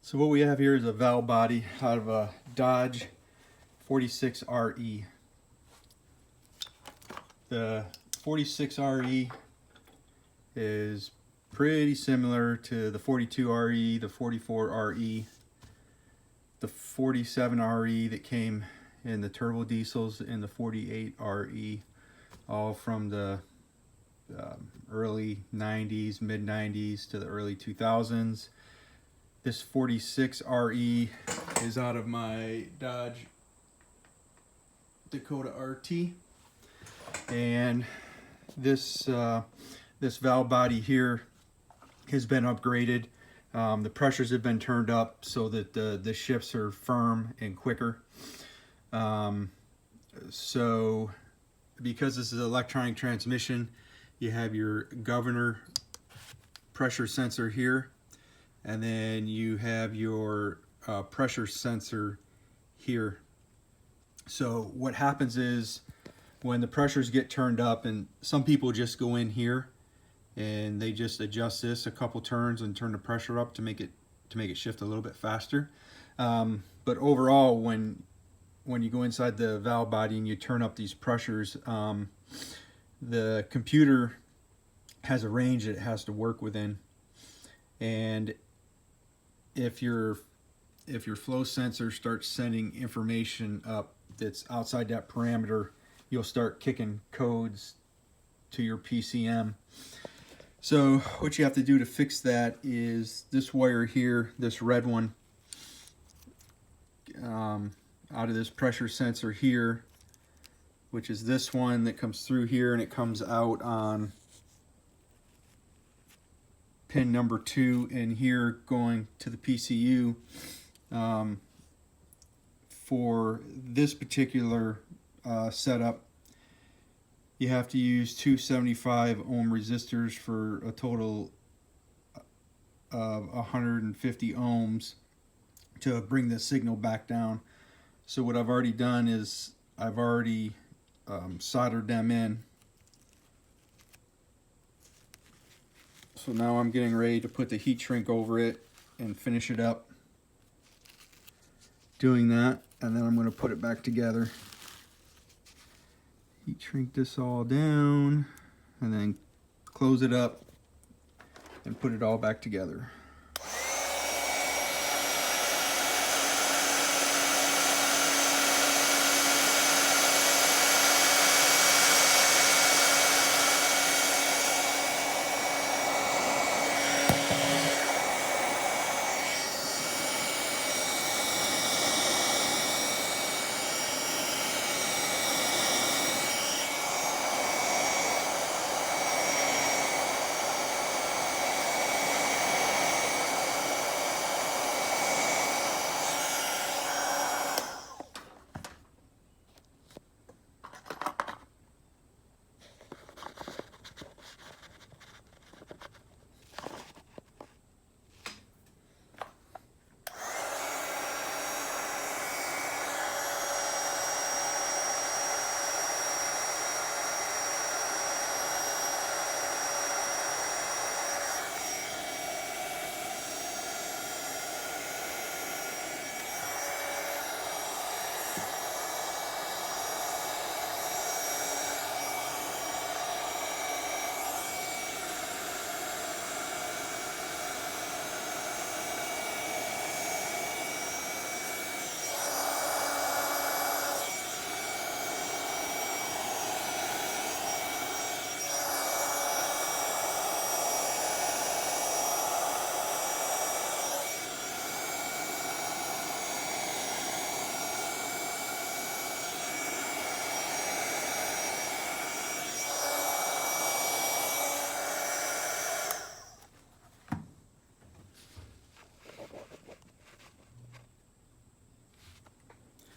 So what we have here is a valve body out of a Dodge 46RE. The 46RE is pretty similar to the 42RE, the 44RE, the 47RE that came in the turbo diesels, and the 48RE, all from the early 90s, mid 90s to the early 2000s. This 46RE is out of my Dodge Dakota RT, and this valve body here has been upgraded. The pressures have been turned up so that the shifts are firm and quicker. So because this is an electronic transmission, you have your governor pressure sensor here, and then you have your pressure sensor here. So what happens is when the pressures get turned up, and some people just go in here and they just adjust this a couple turns and turn the pressure up to make it shift a little bit faster. But overall, when you go inside the valve body and you turn up these pressures, the computer has a range that it has to work within, and if your flow sensor starts sending information up that's outside that parameter, you'll start kicking codes to your PCM. So what you have to do to fix that is this wire here, this red one, out of this pressure sensor here, which is this one that comes through here, and it comes out on pin number 2 in here going to the PCU. For this particular setup, you have to use 275 ohm resistors for a total of 150 ohms to bring the signal back down. So what I've already done is I've already soldered them in. So now I'm getting ready to put the heat shrink over it and finish it up doing that, and then I'm going to put it back together. Heat shrink this all down and then close it up and put it all back together.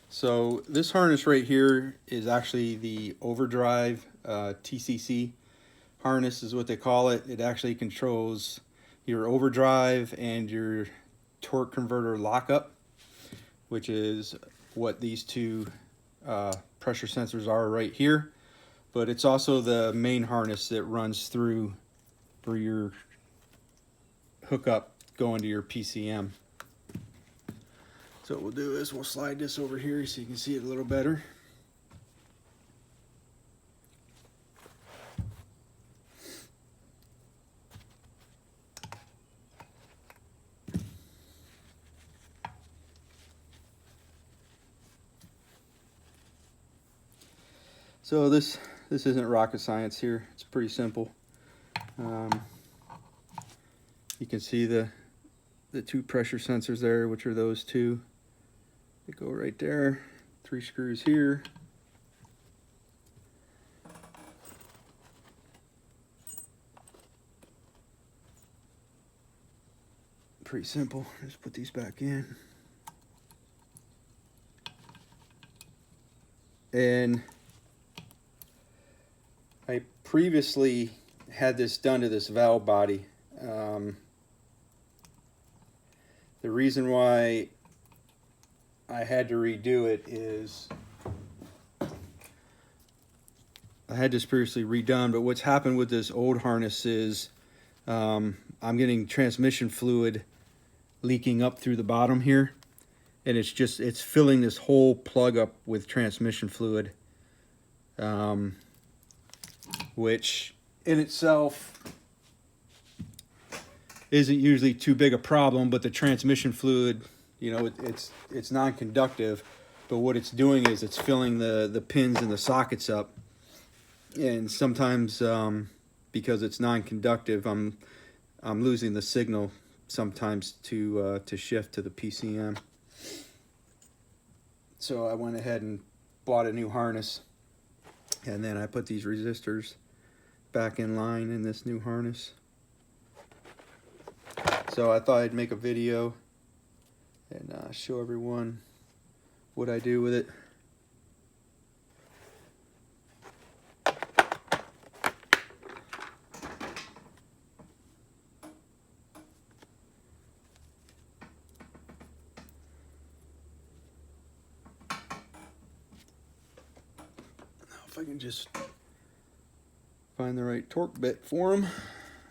So this harness right here is actually the overdrive TCC harness is what they call it. It actually controls your overdrive and your torque converter lockup, which is what these two pressure sensors are right here. But it's also the main harness that runs through for your hookup going to your PCM. So what we'll do is we'll slide this over here so you can see it a little better. So this isn't rocket science here. It's pretty simple. You can see the two pressure sensors there, which are those two. They go right there. 3 screws here. Pretty simple. Just put these back in. And I previously had this done to this valve body. The reason why I had to redo it is I had this previously redone, but what's happened with this old harness is I'm getting transmission fluid leaking up through the bottom here, and it's filling this whole plug up with transmission fluid, which in itself isn't usually too big a problem, but the transmission fluid, you know, it's non-conductive, but what it's doing is it's filling the pins and the sockets up, and sometimes because it's non-conductive, I'm losing the signal sometimes to shift to the PCM. So I went ahead and bought a new harness, and then I put these resistors back in line in this new harness. So I thought I'd make a video and show everyone what I do with it. Now if I can just find the right torque bit for them,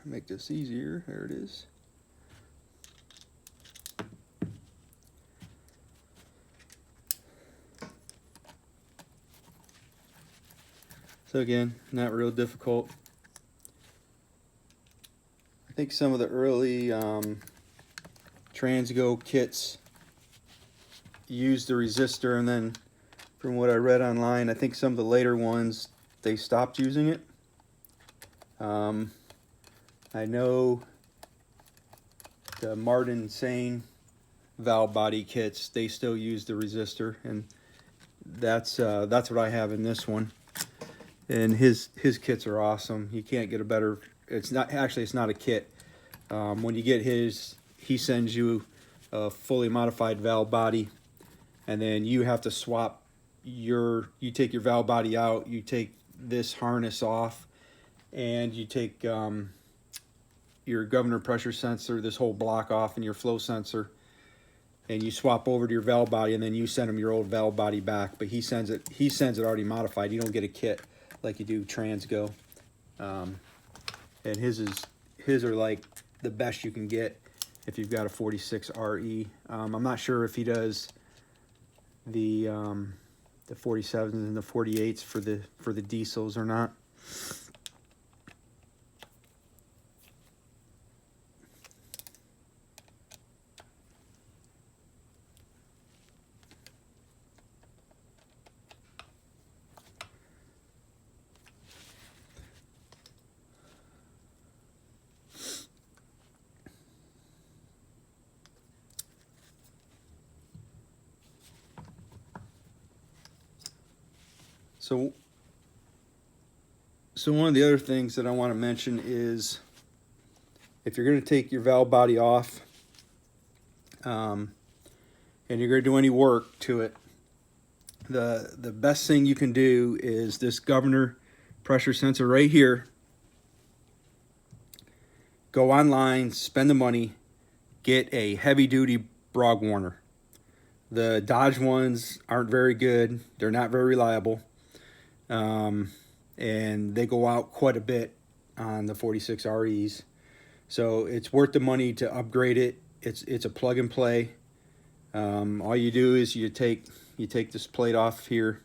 make this easier. There it is. So again, not real difficult. I think some of the early Transgo kits used the resistor, and then from what I read online, I think some of the later ones, they stopped using it. I know the Martin Sane valve body kits, they still use the resistor, and that's what I have in this one. And his kits are awesome. You can't get a better. It's not a kit. When you get his, he sends you a fully modified valve body, and then you have to swap you take your valve body out, you take this harness off, and you take your governor pressure sensor, this whole block off, and your flow sensor, and you swap over to your valve body, and then you send him your old valve body back. But he sends it already modified. You don't get a kit like you do Transgo. And his are like the best you can get if you've got a 46 RE. I'm not sure if he does the 47s and the 48s for the diesels or not. So one of the other things that I want to mention is if you're going to take your valve body off and you're going to do any work to it, the best thing you can do is this governor pressure sensor right here. Go online, spend the money, get a heavy duty Brog Warner. The Dodge ones aren't very good. They're not very reliable. And they go out quite a bit on the 46 REs. So it's worth the money to upgrade it. It's a plug and play. All you do is you take this plate off here,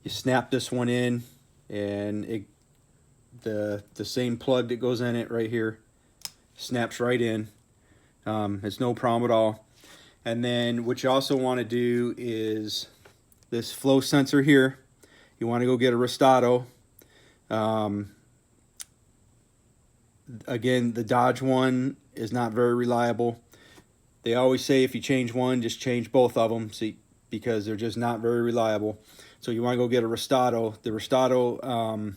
you snap this one in, and the same plug that goes in it right here snaps right in. It's no problem at all. And then what you also want to do is this flow sensor here, you want to go get a Restado. Again, the Dodge one is not very reliable. They always say if you change one, just change both of them, because they're just not very reliable. So you want to go get a Restado. The Restado,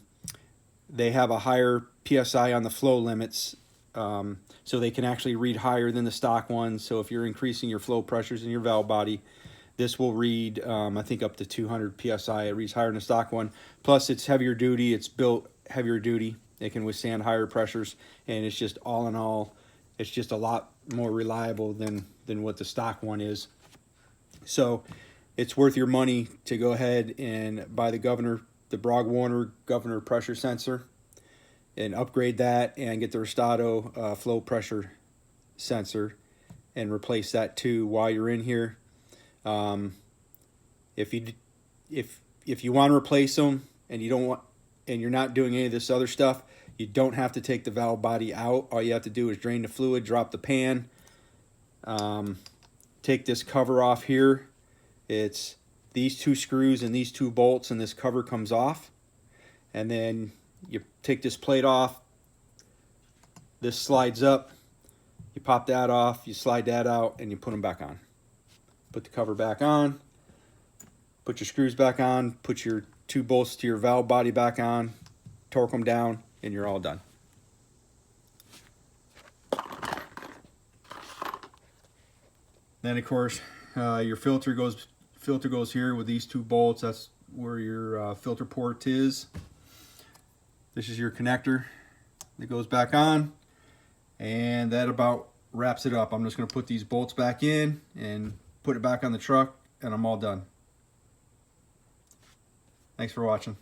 they have a higher PSI on the flow limits, so they can actually read higher than the stock ones. So if you're increasing your flow pressures in your valve body, this will read, I think, up to 200 PSI. It reads higher than the stock one. Plus, it's heavier duty. It's built heavier duty. It can withstand higher pressures, and it's just all in all, it's just a lot more reliable than what the stock one is. So it's worth your money to go ahead and buy the Brog-Warner governor pressure sensor and upgrade that, and get the Restado flow pressure sensor and replace that too while you're in here. If you want to replace them and you're not doing any of this other stuff, you don't have to take the valve body out. All you have to do is drain the fluid, drop the pan, take this cover off here. It's these two screws and these two bolts, and this cover comes off. And then you take this plate off. This slides up. You pop that off, you slide that out, and you put them back on. Put the cover back on. Put your screws back on. Put your two bolts to your valve body back on. Torque them down, and you're all done. Then of course your filter goes here with these two bolts. That's where your filter port is. This is your connector that goes back on, and that about wraps it up. I'm just going to put these bolts back in and put it back on the truck, and I'm all done. Thanks for watching.